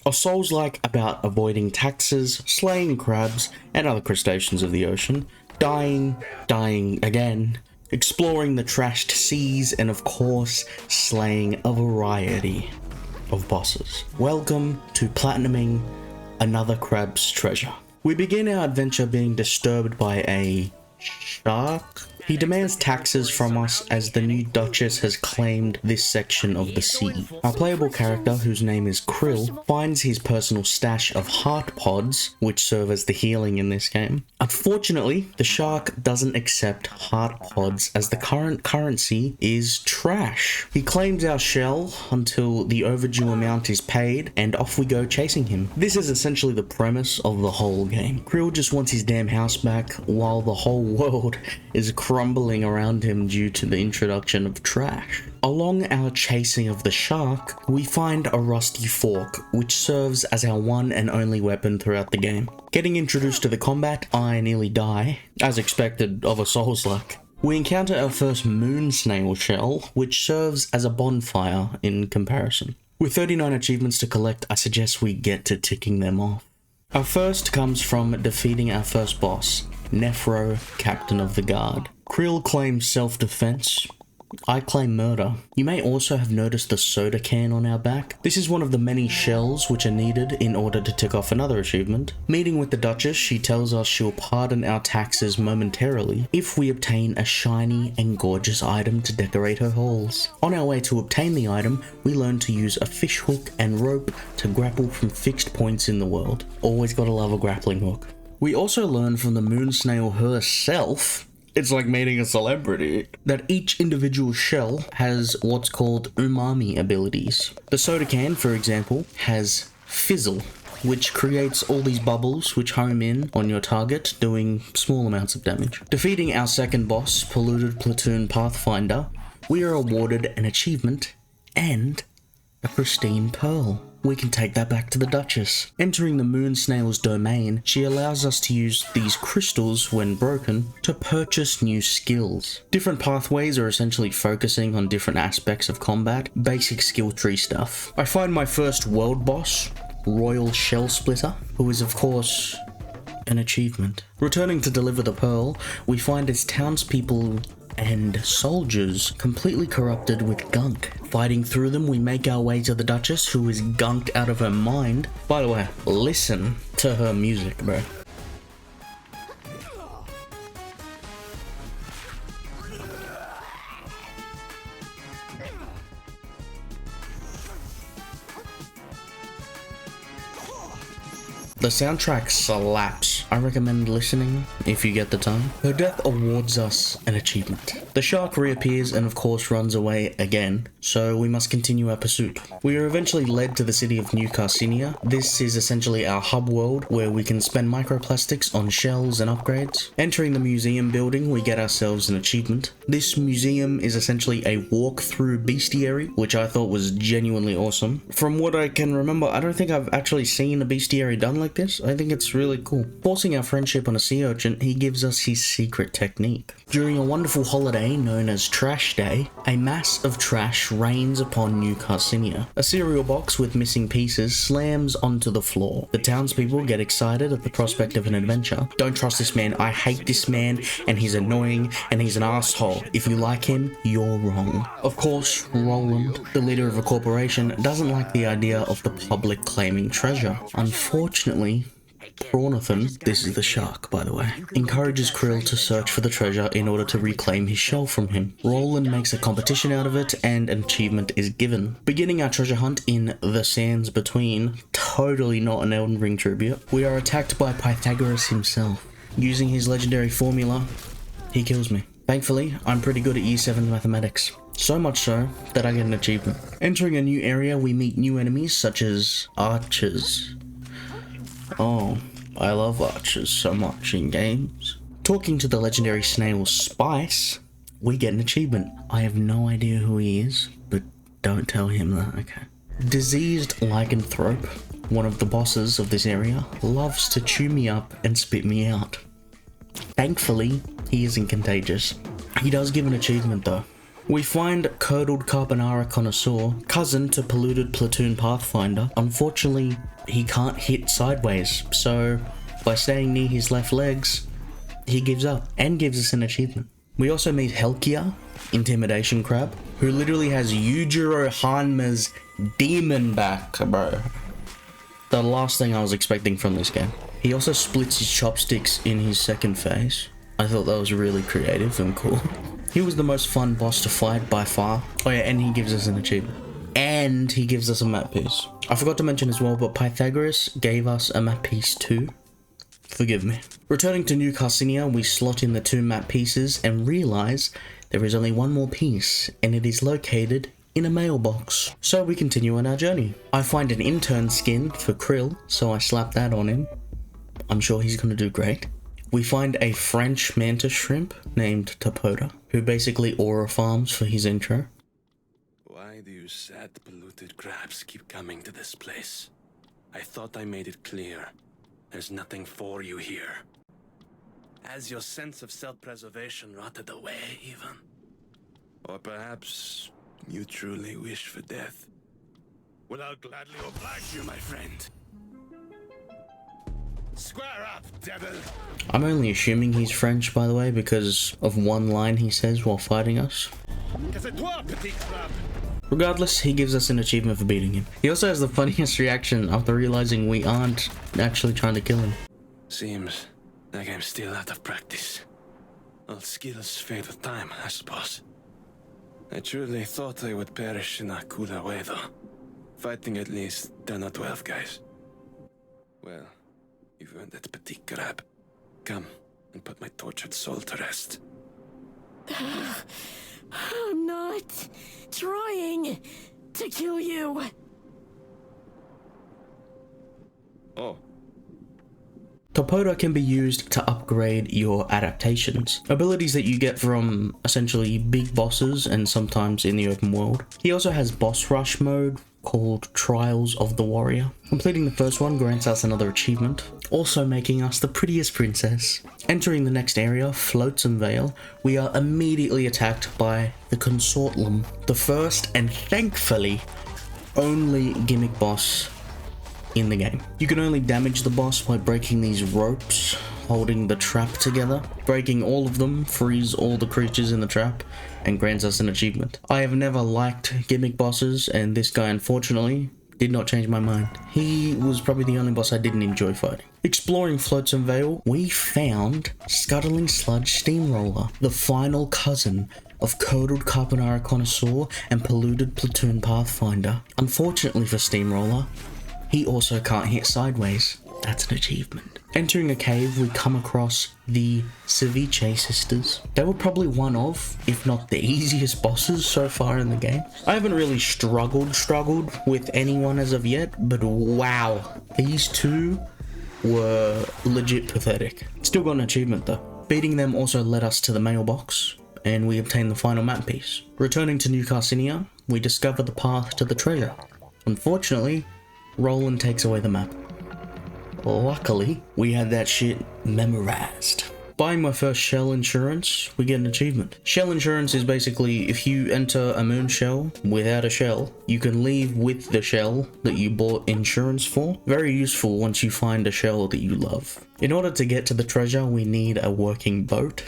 A Souls-like about avoiding taxes, slaying crabs and other crustaceans of the ocean, dying again, exploring the trashed seas, and of course, slaying a variety of bosses. Welcome to platinuming another crab's treasure. We begin our adventure being disturbed by a shark. He demands taxes from us as the new Duchess has claimed this section of the sea. Our playable character, whose name is Krill, finds his personal stash of heart pods, which serve as the healing in this game. Unfortunately, the shark doesn't accept heart pods as the current currency is trash. He claims our shell until the overdue amount is paid, and off we go chasing him. This is essentially the premise of the whole game. Krill just wants his damn house back, while the whole world is crumbling around him due to the introduction of trash. Along our chasing of the shark, we find a rusty fork, which serves as our one and only weapon throughout the game. Getting introduced to the combat, I nearly die, as expected of a Souls-like. We encounter our first moon snail shell, which serves as a bonfire in comparison. With 39 achievements to collect, I suggest we get to ticking them off. Our first comes from defeating our first boss, Nephro, Captain of the Guard. Krill claims self-defense. I claim murder. You may also have noticed the soda can on our back. This is one of the many shells which are needed in order to tick off another achievement. Meeting with the Duchess, she tells us she'll pardon our taxes momentarily if we obtain a shiny and gorgeous item to decorate her halls. On our way to obtain the item, we learn to use a fish hook and rope to grapple from fixed points in the world. Always gotta love a grappling hook. We also learn from the moon snail herself, it's like meeting a celebrity, that each individual shell has what's called umami abilities. The soda can, for example, has fizzle, which creates all these bubbles which home in on your target, doing small amounts of damage. Defeating our second boss, Polluted Platoon Pathfinder, we are awarded an achievement and a pristine pearl. We can take that back to the Duchess. Entering the moon snail's domain, she allows us to use these crystals, when broken, to purchase new skills. Different pathways are essentially focusing on different aspects of combat, basic skill tree stuff. I find my first world boss, Royal Shell Splitter, who is of course an achievement. Returning to deliver the pearl, we find its townspeople and soldiers completely corrupted with gunk. Fighting through them, we make our way to the Duchess, who is gunked out of her mind. By the way, listen to her music, bro. The soundtrack slaps. I recommend listening if you get the time. Her death awards us an achievement. The shark reappears and of course runs away again, so we must continue our pursuit. We are eventually led to the city of New Carcinia. This is essentially our hub world where we can spend microplastics on shells and upgrades. Entering the museum building, we get ourselves an achievement. This museum is essentially a walk-through bestiary, which I thought was genuinely awesome. From what I can remember, I don't think I've actually seen a bestiary done like this. I think it's really cool. Forcing our friendship on a sea urchin, he gives us his secret technique. During a wonderful holiday known as Trash Day, a mass of trash rains upon New Carcinia. A cereal box with missing pieces slams onto the floor. The townspeople get excited at the prospect of an adventure. Don't trust this man, I hate this man, and he's annoying, and he's an asshole. If you like him, you're wrong. Of course, Roland, the leader of a corporation, doesn't like the idea of the public claiming treasure. Unfortunately, Prawnathan, this is the shark by the way, encourages Krill to search for the treasure in order to reclaim his shell from him. Roland makes a competition out of it and an achievement is given. Beginning our treasure hunt in the sands between, totally not an Elden Ring tribute, we are attacked by Pythagoras himself. Using his legendary formula, he kills me. Thankfully, I'm pretty good at Year 7 mathematics. So much so that I get an achievement. Entering a new area, we meet new enemies such as archers. Oh, I love archers so much in games. Talking to the legendary snail Spice, we get an achievement. I have no idea who he is, but don't tell him that, okay. Diseased Lycanthrope, one of the bosses of this area, loves to chew me up and spit me out. Thankfully, he isn't contagious. He does give an achievement though. We find Curdled Carbonara Connoisseur, cousin to Polluted Platoon Pathfinder. Unfortunately, he can't hit sideways, so by staying near his left legs, he gives up and gives us an achievement. We also meet Helkia, Intimidation Crab, who literally has Yujiro Hanma's demon back, bro. The last thing I was expecting from this game. He also splits his chopsticks in his second phase. I thought that was really creative and cool. He was the most fun boss to fight by far. Oh yeah, and he gives us an achievement. And he gives us a map piece. I forgot to mention as well, but Pythagoras gave us a map piece too. Forgive me. Returning to New Carcinia, we slot in the 2 map pieces and realize there is only one more piece, and it is located in a mailbox. So we continue on our journey. I find an intern skin for Krill, so I slap that on him. I'm sure he's gonna do great. We find a French mantis shrimp named Topoda, who basically aura farms for his intro. Why do you sad, polluted crabs keep coming to this place? I thought I made it clear. There's nothing for you here. Has your sense of self-preservation rotted away, even? Or perhaps you truly wish for death? Well, I'll gladly oblige you, my friend. Square up, devil! I'm only assuming he's French, by the way, because of one line he says while fighting us. Regardless, he gives us an achievement for beating him. He also has the funniest reaction after realizing we aren't actually trying to kill him. Seems like I'm still out of practice. All skills fade with time, I suppose. I truly thought I would perish in a cooler way, though. Fighting at least 10 or 12 guys. Well, you've earned it, petit crab. Come and put my tortured soul to rest. I'm not trying to kill you. Oh. Topoda can be used to upgrade your adaptations, abilities that you get from essentially big bosses and sometimes in the open world. He also has boss rush mode called Trials of the Warrior. Completing the first one grants us another achievement, also making us the prettiest princess. Entering the next area, Flotsam Vale, we are immediately attacked by the Consortlum, the first and thankfully only gimmick boss in the game. You can only damage the boss by breaking these ropes holding the trap together. Breaking all of them frees all the creatures in the trap and grants us an achievement. I have never liked gimmick bosses, and this guy unfortunately did not change my mind. He was probably the only boss I didn't enjoy fighting. Exploring Flotsam Vale, we found Scuttling Sludge Steamroller, the final cousin of Curdled Carbonara Connoisseur and Polluted Platoon Pathfinder. Unfortunately for Steamroller, he also can't hit sideways. That's an achievement. Entering a cave, we come across the Ceviche sisters. They were probably one of, if not the easiest bosses so far in the game. I haven't really struggled with anyone as of yet, but wow, these two were legit pathetic. Still got an achievement though. Beating them also led us to the mailbox, and we obtained the final map piece. Returning to New Carcinia, we discover the path to the treasure. Unfortunately, Roland takes away the map. Luckily, we had that shit memorized. Buying my first shell insurance, we get an achievement. Shell insurance is basically if you enter a moon shell without a shell, you can leave with the shell that you bought insurance for. Very useful once you find a shell that you love. In order to get to the treasure, we need a working boat.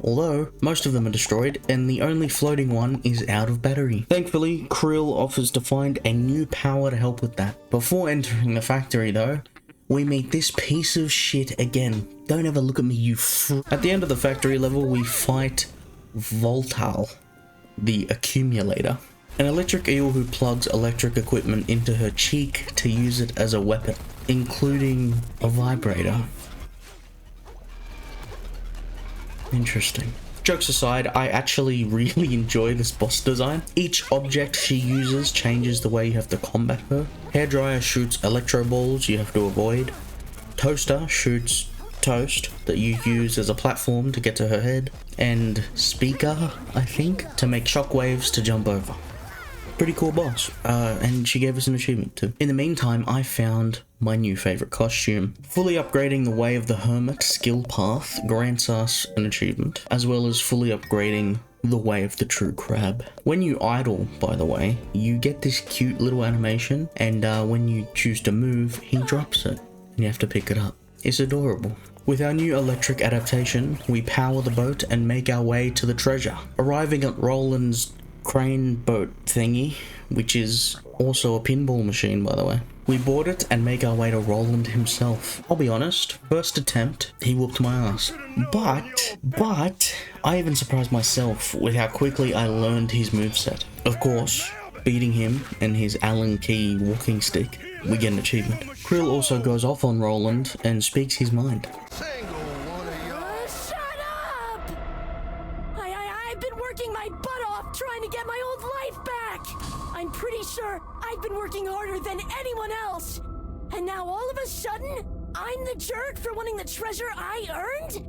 Although, most of them are destroyed, and the only floating one is out of battery. Thankfully, Krill offers to find a new power to help with that. Before entering the factory though, we meet this piece of shit again. Don't ever look at me, you At the end of the factory level, we fight Voltal, the accumulator. An electric eel who plugs electric equipment into her cheek to use it as a weapon, including a vibrator. Interesting. Jokes aside, I actually really enjoy this boss design. Each object she uses changes the way you have to combat her. Hairdryer shoots electro balls you have to avoid. Toaster shoots toast that you use as a platform to get to her head. And Speaker, I think, to make shockwaves to jump over. Pretty cool boss. And she gave us an achievement too. In the meantime, I found my new favorite costume. Fully upgrading the Way of the Hermit skill path grants us an achievement, as well as fully upgrading the way of the true crab. When you idle, by the way, you get this cute little animation, and when you choose to move, he drops it, and you have to pick it up. It's adorable. With our new electric adaptation, we power the boat and make our way to the treasure. Arriving at Roland's crane boat thingy, which is also a pinball machine, by the way. We board it and make our way to Roland himself. I'll be honest, first attempt, he whooped my ass. But, I even surprised myself with how quickly I learned his moveset. Of course, beating him and his Allen key walking stick, we get an achievement. Krill also goes off on Roland and speaks his mind. Shut up! I've been working my butt off trying to get my old life back! I'm pretty sure I've been working harder than anyone else! And now all of a sudden, I'm the jerk for wanting the treasure I earned?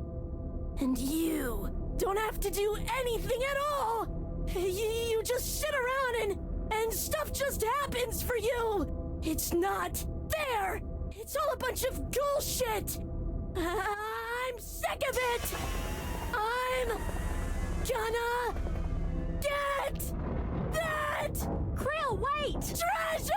And you don't have to do anything at all! You just sit around and stuff just happens for you! It's not fair! It's all a bunch of bullshit! I'm sick of it! I'm gonna get that Krill, wait! treasure!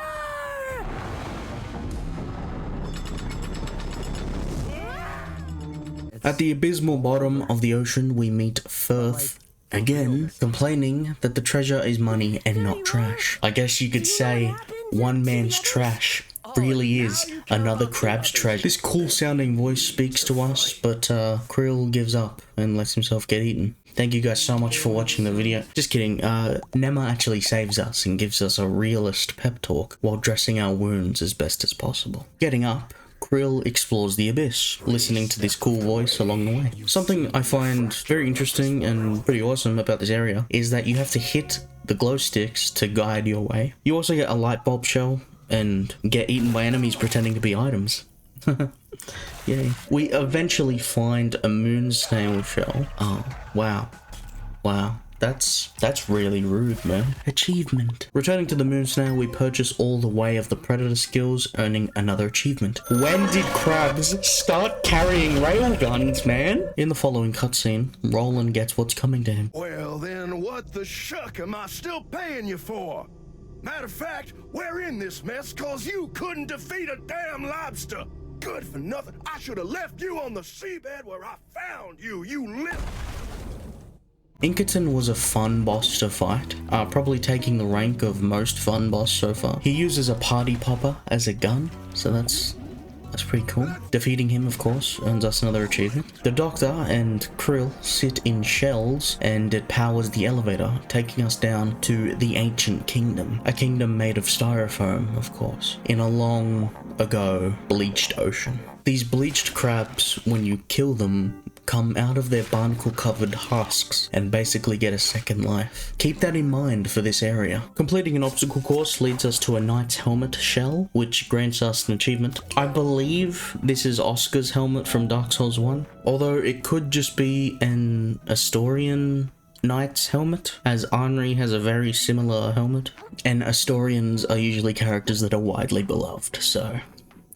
At the abysmal bottom of the ocean, we meet Firth, again, complaining that the treasure is money and not trash. I guess you could say one man's trash really is another crab's treasure. This cool sounding voice speaks to us, but Krill gives up and lets himself get eaten. Thank you guys so much for watching the video. Just kidding, Nema actually saves us and gives us a realist pep talk while dressing our wounds as best as possible. Getting up, Krill explores the abyss, listening to this cool voice along the way. Something I find very interesting and pretty awesome about this area is that you have to hit the glow sticks to guide your way. You also get a light bulb shell and get eaten by enemies pretending to be items. Yay. We eventually find a moon snail shell. Oh, wow. Wow. That's really rude, man. Achievement. Returning to the moon snail, we purchase all the way of the predator skills, earning another achievement. When did crabs start carrying railguns, man? In the following cutscene, Roland gets what's coming to him. Well then, what the shuck am I still paying you for? Matter of fact, we're in this mess cause you couldn't defeat a damn lobster. Good for nothing. I should have left you on the seabed where I found you, you little... Inkerton was a fun boss to fight, probably taking the rank of most fun boss so far. He uses a party popper as a gun, so that's pretty cool. Defeating him, of course, earns us another achievement. The Doctor and Krill sit in shells, and it powers the elevator, taking us down to the Ancient Kingdom. A kingdom made of styrofoam, of course, in a long ago bleached ocean. These bleached crabs, when you kill them, come out of their barnacle-covered husks and basically get a second life. Keep that in mind for this area. Completing an obstacle course leads us to a knight's helmet shell, which grants us an achievement. I believe this is Oscar's helmet from Dark Souls 1, although it could just be an Asturian knight's helmet, as Henri has a very similar helmet, and Asturians are usually characters that are widely beloved, so...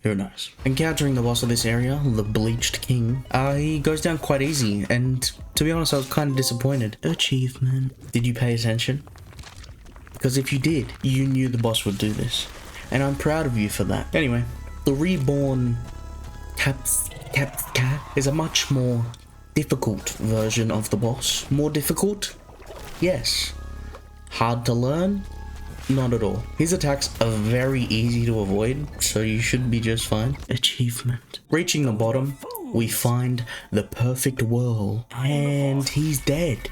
who knows? Encountering the boss of this area, the Bleached King, he goes down quite easy, and to be honest, I was kind of disappointed. Achievement. Did you pay attention? Because if you did, you knew the boss would do this, and I'm proud of you for that. Anyway, the reborn Cat is a much more difficult version of the boss. More difficult? Yes. Hard to learn? Not at all. His attacks are very easy to avoid, so you should be just fine. Achievement. Reaching the bottom, we find the perfect whirl, and he's dead.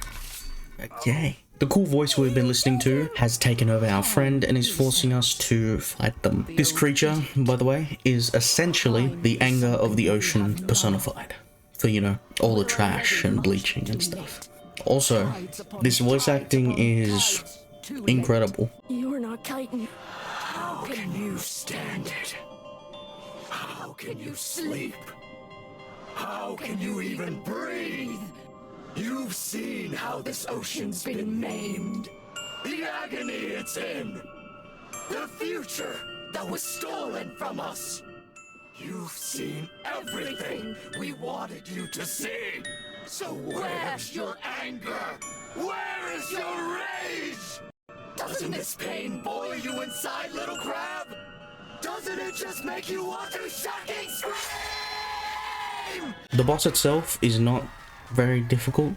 Okay. The cool voice we've been listening to has taken over our friend and is forcing us to fight them. This creature, by the way, is essentially the anger of the ocean personified. For, you know, all the trash and bleaching and stuff. Also, this voice acting is incredible. You're not kiting. How can you stand it? How can you sleep? How can you even breathe? You've seen how this ocean's been maimed. The agony it's in. The future that was stolen from us. You've seen everything we wanted you to see. So where's your anger? Where is your rage? Doesn't this pain boil you inside, little crab? Doesn't it just make you want to shocking scream? The boss itself is not very difficult.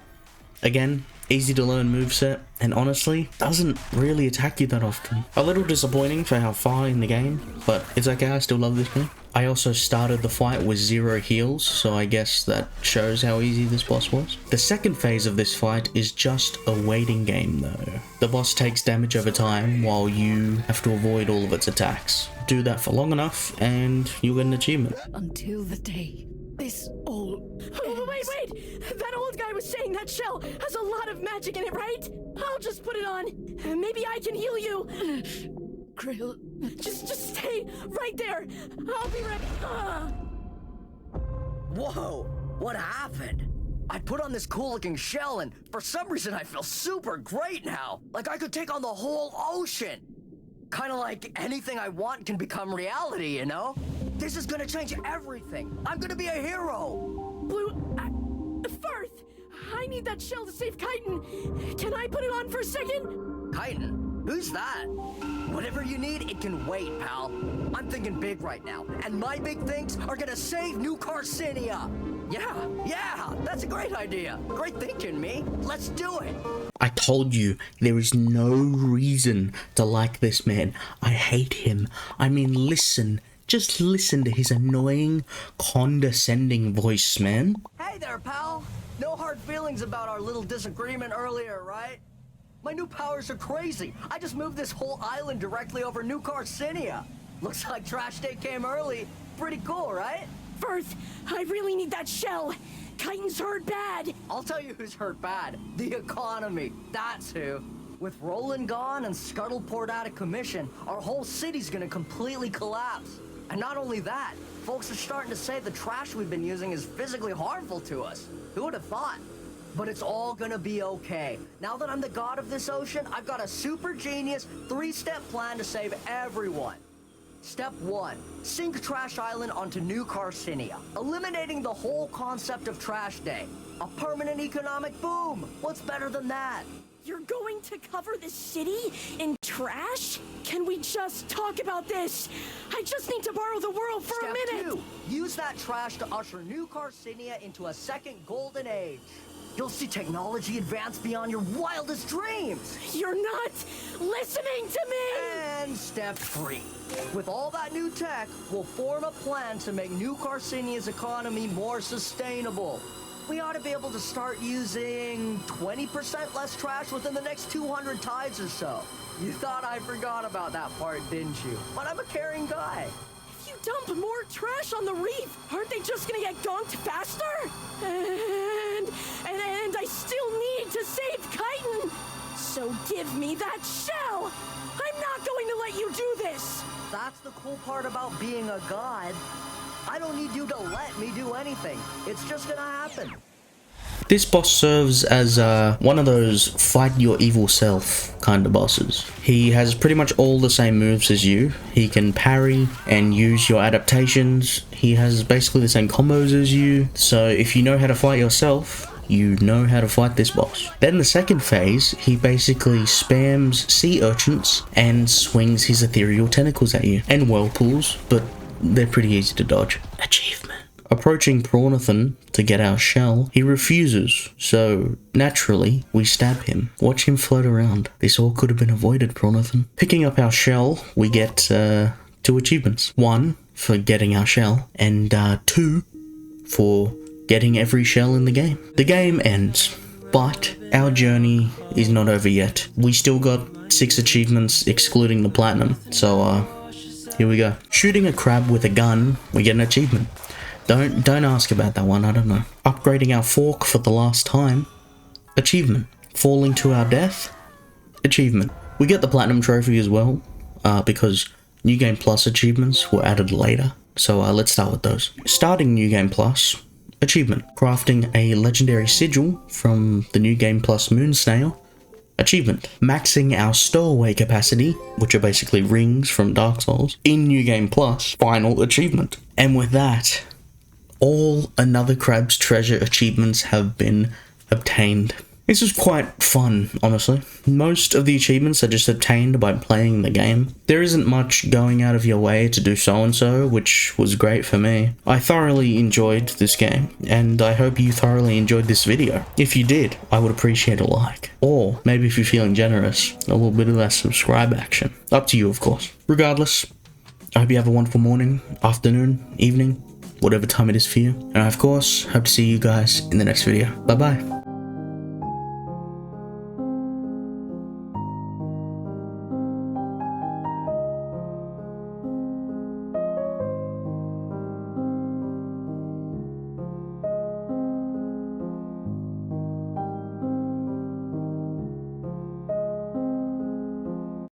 Again, easy to learn moveset, and honestly, doesn't really attack you that often. A little disappointing for how far in the game, but it's okay, I still love this game. I also started the fight with 0 heals, so I guess that shows how easy this boss was. The second phase of this fight is just a waiting game though. The boss takes damage over time while you have to avoid all of its attacks. Do that for long enough and you'll get an achievement. Until the day this all Wait! That old guy was saying that shell has a lot of magic in it, right? I'll just put it on. Maybe I can heal you. Krill, just stay right there. I'll be ready. Whoa, what happened? I put on this cool looking shell and for some reason I feel super great now. Like I could take on the whole ocean. Kinda like anything I want can become reality, you know? This is gonna change everything. I'm gonna be a hero. Blue, Firth, I need that shell to save Chitin. Can I put it on for a second? Chitin? Who's that? Whatever you need, it can wait, pal. I'm thinking big right now, and my big things are gonna save New Carcinia. Yeah, that's a great idea. Great thinking, me. Let's do it. I told you, there is no reason to like this man. I hate him. I mean, listen. Just listen to his annoying, condescending voice, man. Hey there, pal. No hard feelings about our little disagreement earlier, right? My new powers are crazy. I just moved this whole island directly over New Carcinia. Looks like Trash Day came early. Pretty cool, right? Firth, I really need that shell. Chitin's hurt bad. I'll tell you who's hurt bad. The economy. That's who. With Roland gone and Scuttleport out of commission, our whole city's gonna completely collapse. And not only that, folks are starting to say the trash we've been using is physically harmful to us. Who would have thought? But it's all gonna be okay. Now that I'm the god of this ocean, I've got a super genius 3-step plan to save everyone. Step 1. Sink Trash Island onto New Carcinia, eliminating the whole concept of Trash Day. A permanent economic boom! What's better than that? You're going to cover the city in trash? Can we just talk about this? I just need to borrow the world for a minute! Step 2. Use that trash to usher New Carcinia into a second golden age. You'll see technology advance beyond your wildest dreams! You're not listening to me! And step 3. With all that new tech, we'll form a plan to make New Carcinia's economy more sustainable. We ought to be able to start using 20% less trash within the next 200 tides or so. You thought I forgot about that part, didn't you? But I'm a caring guy. If you dump more trash on the reef, aren't they just gonna get gonked faster? And I still need to save Chitin. So give me that shell. I'm not going to let you do this. That's the cool part about being a god. I don't need you to let me do anything. It's just gonna happen. This boss serves as one of those fight your evil self kind of bosses. He has pretty much all the same moves as you. He can parry and use your adaptations. He has basically the same combos as you. So if you know how to fight yourself, you know how to fight this boss. Then the second phase, he basically spams sea urchins and swings his ethereal tentacles at you. And whirlpools, but they're pretty easy to dodge. Achievement. Approaching Prawnathan to get our shell, he refuses, so naturally we stab him. Watch him float around. This all could have been avoided, Prawnathan. Picking up our shell, we get 2 achievements. 1 for getting our shell, and 2 for getting every shell in the game. The game ends, but our journey is not over yet. We still got 6 achievements excluding the platinum, so here we go. Shooting a crab with a gun, we get an achievement. Don't ask about that one, I don't know. Upgrading our fork for the last time, achievement. Falling to our death, achievement. We get the platinum trophy as well, because New Game Plus achievements were added later. So let's start with those. Starting New Game Plus, achievement. Crafting a legendary sigil from the New Game Plus Moon Snail, achievement. Maxing our stowaway capacity, which are basically rings from Dark Souls, in New Game Plus, final achievement. And with that, all Another Crab's Treasure achievements have been obtained. This is quite fun, honestly. Most of the achievements are just obtained by playing the game. There isn't much going out of your way to do so-and-so, which was great for me. I thoroughly enjoyed this game, and I hope you thoroughly enjoyed this video. If you did, I would appreciate a like. Or, maybe if you're feeling generous, a little bit of that subscribe action. Up to you, of course. Regardless, I hope you have a wonderful morning, afternoon, evening, whatever time it is for you. And I, of course, hope to see you guys in the next video. Bye-bye.